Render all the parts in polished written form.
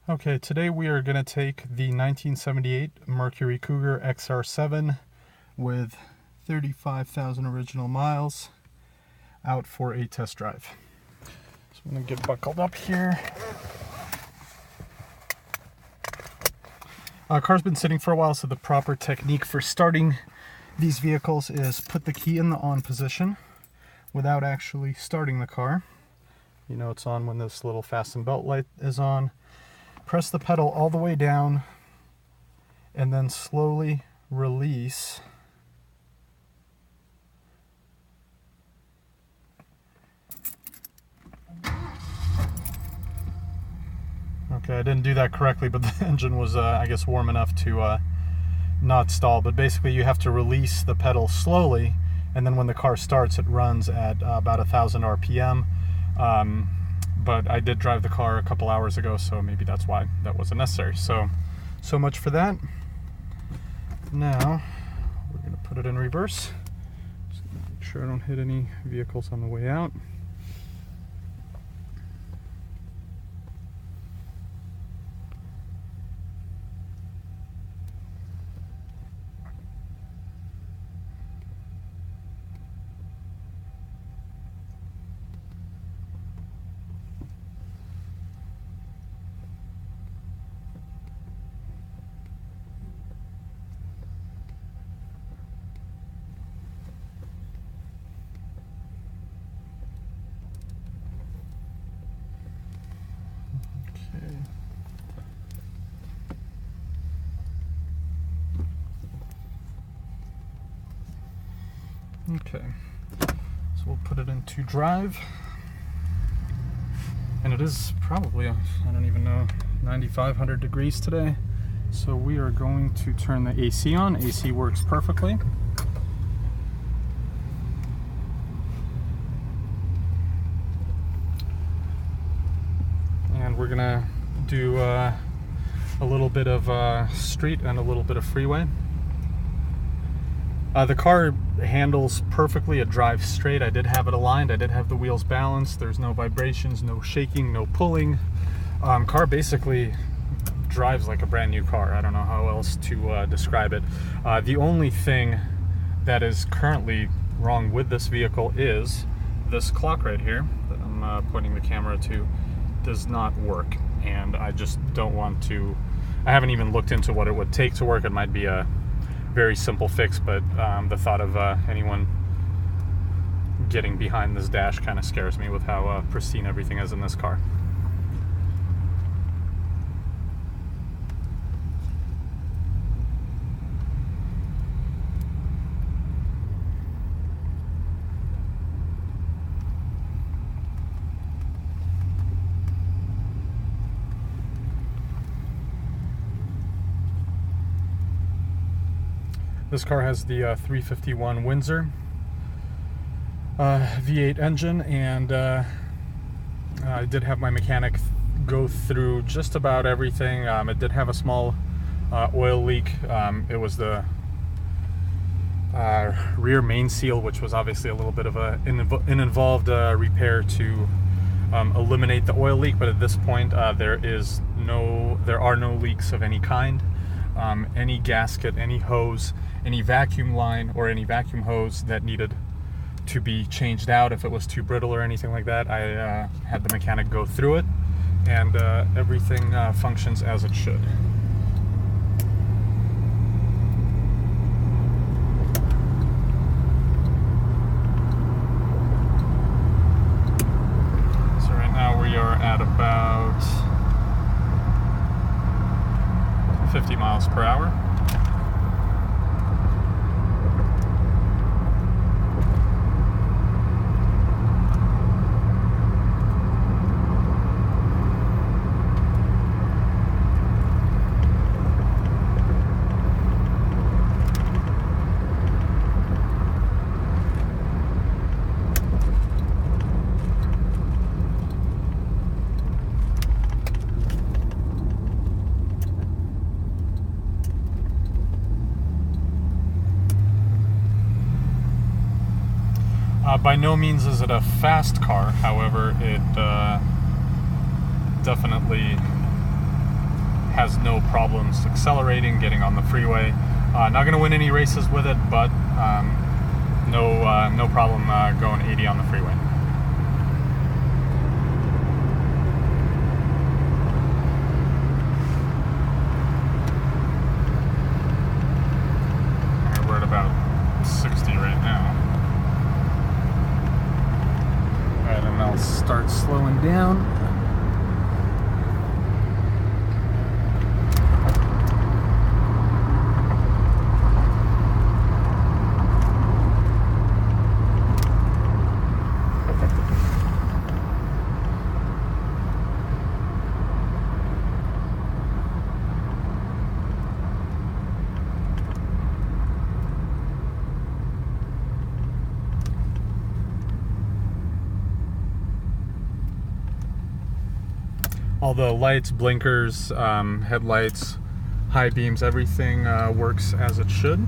Okay, today we are going to take the 1978 Mercury Cougar XR7 with 35,000 original miles out for a test drive. So I'm going to get buckled up here. Car's been sitting for a while, so the proper technique for starting these vehicles is put the key in the on position without actually starting the car. You know it's on when this little fasten belt light is on. Press the pedal all the way down and then slowly release. Okay, I didn't do that correctly, but the engine was, I guess, warm enough to not stall. But basically you have to release the pedal slowly, and then when the car starts, it runs at about 1,000 RPM. But I did drive the car a couple hours ago, so maybe that's why that wasn't necessary. So much for that. Now, we're going to put it in reverse. Just gonna make sure I don't hit any vehicles on the way out. Okay, so we'll put it into drive, and it is probably, I don't even know, 9,500 degrees today, so we are going to turn the AC on. AC works perfectly. And we're gonna do a little bit of street and a little bit of freeway. The car handles perfectly. It drives straight. I did have it aligned. I did have the wheels balanced. There's no vibrations, no shaking, no pulling. Car basically drives like a brand new car. I don't know how else to describe it. The only thing that is currently wrong with this vehicle is this clock right here that I'm pointing the camera to does not work. And I just don't want to, I haven't even looked into what it would take to work. It might be a very simple fix, but the thought of anyone getting behind this dash kind of scares me with how pristine everything is in this car. This car has the 351 Windsor V8 engine, and I did have my mechanic go through just about everything. It did have a small oil leak. It was the rear main seal, which was obviously a little bit of an involved repair to eliminate the oil leak, but at this point there are no leaks of any kind. Any gasket, any hose, any vacuum line, or any vacuum hose that needed to be changed out if it was too brittle or anything like that, I had the mechanic go through it, and everything functions as it should. So right now we are at about 50 miles per hour. By no means is it a fast car, however, it definitely has no problems accelerating, getting on the freeway. Not going to win any races with it, but no problem going 80 on the freeway. We're at about 60 right now. Alright, and I'll start slowing down. All the lights, blinkers, headlights, high beams, everything works as it should.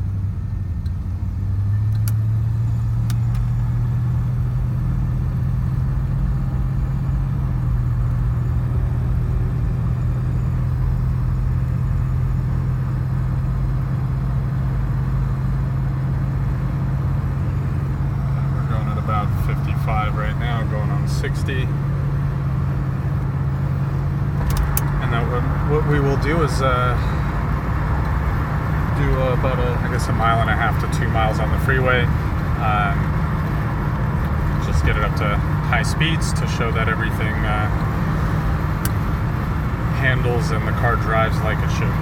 We're going at about 55 right now, going on 60. What we will do is do about a mile and a half to 2 miles on the freeway. Just get it up to high speeds to show that everything handles and the car drives like it should.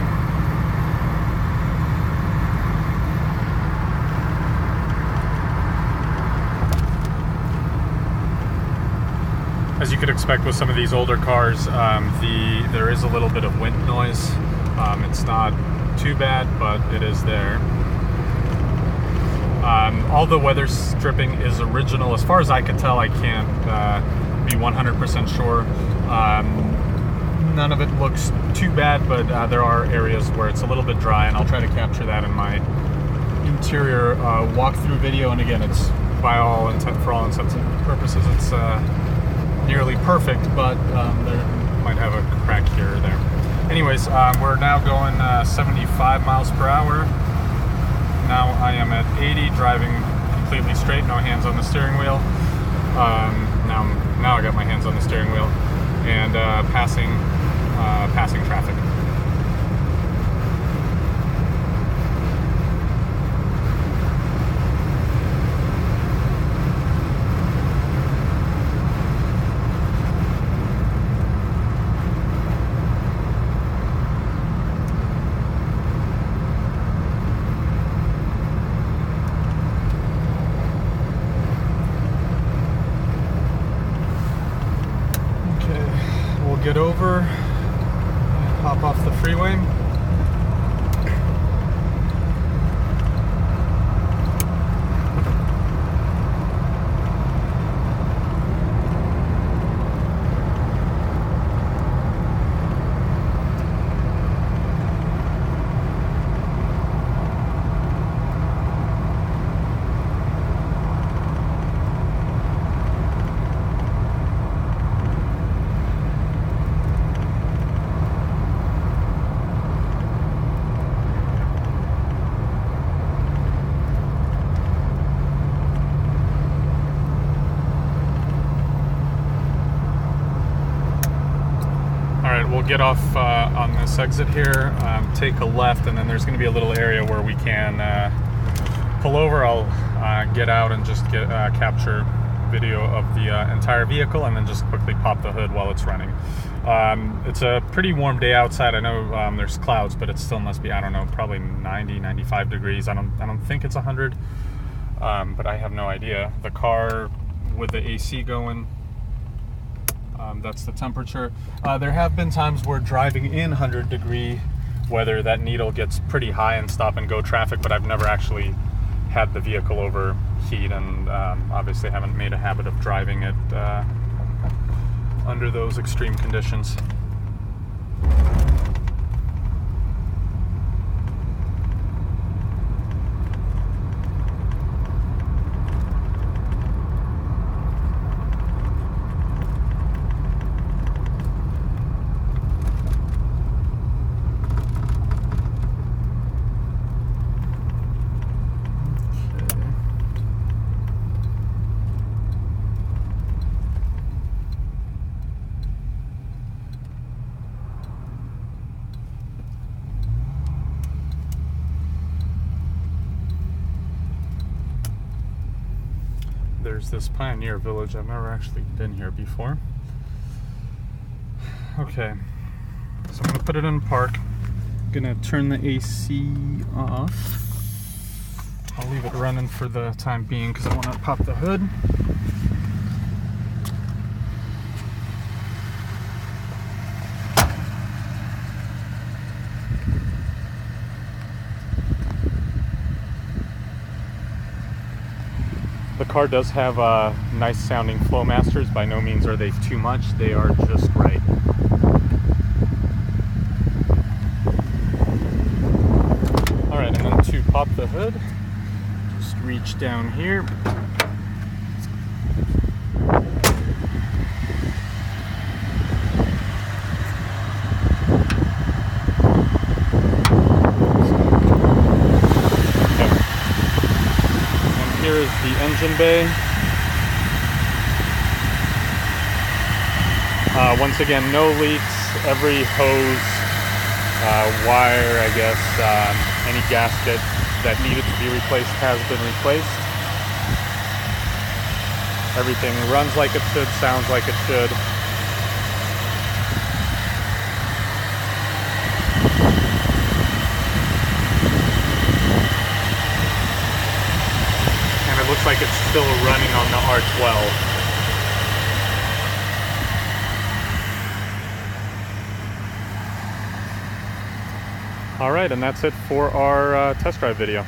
As you could expect with some of these older cars, there is a little bit of wind noise. It's not too bad, but it is there. All the weather stripping is original. As far as I can tell, I can't be 100% sure. None of it looks too bad, but there are areas where it's a little bit dry, and I'll try to capture that in my interior walkthrough video. And again, it's for all intents and purposes, it's nearly perfect, but there might have a crack here or there. Anyways, we're now going 75 miles per hour. Now I am at 80, driving completely straight, no hands on the steering wheel. Now I got my hands on the steering wheel, and passing traffic. Get over and hop off the freeway. We'll get off on this exit here, take a left, and then there's going to be a little area where we can pull over. I'll get out and just capture video of the entire vehicle, and then just quickly pop the hood while it's running. It's a pretty warm day outside. I know there's clouds, but it still must be, I don't know, probably 90, 95 degrees. I don't think it's 100, but I have no idea. The car with the AC going, that's the temperature. There have been times where driving in 100-degree weather, that needle gets pretty high in stop and go traffic, but I've never actually had the vehicle overheat, and obviously haven't made a habit of driving it under those extreme conditions. there's this Pioneer Village. I've never actually been here before. Okay, so I'm gonna put it in park. I'm gonna turn the AC off. I'll leave it running for the time being because I want to pop the hood. The car does have nice sounding Flowmasters. By no means are they too much. They are just right. Alright, and then to pop the hood, just reach down here. Here is the engine bay. Once again, no leaks. Every hose, wire, I guess, any gasket that needed to be replaced has been replaced. Everything runs like it should, sounds like it should. Looks like it's still running on the R12. All right, and that's it for our test drive video.